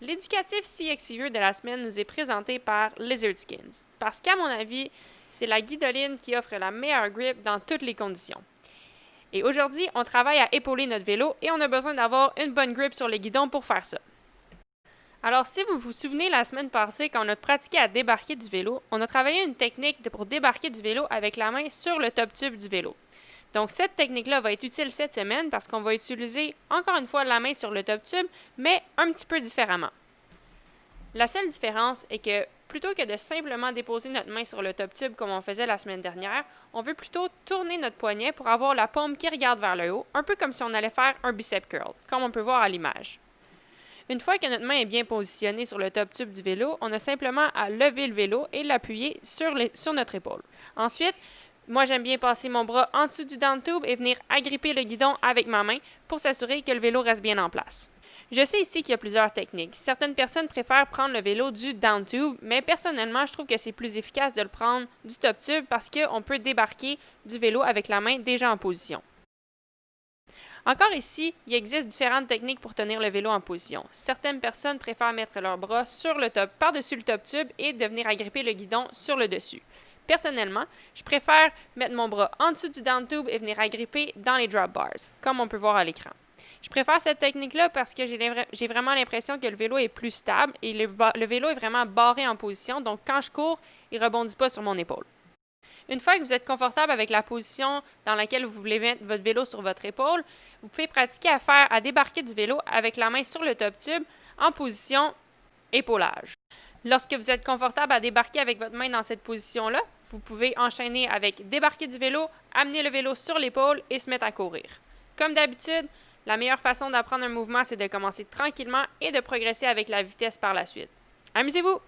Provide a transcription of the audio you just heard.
L'éducatif CX Fever de la semaine nous est présenté par Lizard Skins, parce qu'à mon avis, c'est la guidoline qui offre la meilleure grip dans toutes les conditions. Et aujourd'hui, on travaille à épauler notre vélo et on a besoin d'avoir une bonne grip sur les guidons pour faire ça. Alors, si vous vous souvenez la semaine passée, quand on a pratiqué à débarquer du vélo, on a travaillé une technique pour débarquer du vélo avec la main sur le top tube du vélo. Donc, cette technique-là va être utile cette semaine parce qu'on va utiliser encore une fois la main sur le top tube, mais un petit peu différemment. La seule différence est que plutôt que de simplement déposer notre main sur le top tube comme on faisait la semaine dernière, on veut plutôt tourner notre poignet pour avoir la paume qui regarde vers le haut, un peu comme si on allait faire un bicep curl, comme on peut voir à l'image. Une fois que notre main est bien positionnée sur le top tube du vélo, on a simplement à lever le vélo et l'appuyer sur notre épaule. Ensuite, moi j'aime bien passer mon bras en dessous du down tube et venir agripper le guidon avec ma main pour s'assurer que le vélo reste bien en place. Je sais ici qu'il y a plusieurs techniques. Certaines personnes préfèrent prendre le vélo du down tube, mais personnellement, je trouve que c'est plus efficace de le prendre du top tube parce qu'on peut débarquer du vélo avec la main déjà en position. Encore ici, il existe différentes techniques pour tenir le vélo en position. Certaines personnes préfèrent mettre leurs bras par-dessus le top tube et de venir agripper le guidon sur le dessus. Personnellement, je préfère mettre mon bras en dessous du down tube et venir agripper dans les drop bars, comme on peut voir à l'écran. Je préfère cette technique-là parce que j'ai vraiment l'impression que le vélo est plus stable et le vélo est vraiment barré en position, donc quand je cours, il ne rebondit pas sur mon épaule. Une fois que vous êtes confortable avec la position dans laquelle vous voulez mettre votre vélo sur votre épaule, vous pouvez pratiquer à débarquer du vélo avec la main sur le top tube en position épaulage. Lorsque vous êtes confortable à débarquer avec votre main dans cette position-là, vous pouvez enchaîner avec débarquer du vélo, amener le vélo sur l'épaule et se mettre à courir. Comme d'habitude, la meilleure façon d'apprendre un mouvement, c'est de commencer tranquillement et de progresser avec la vitesse par la suite. Amusez-vous!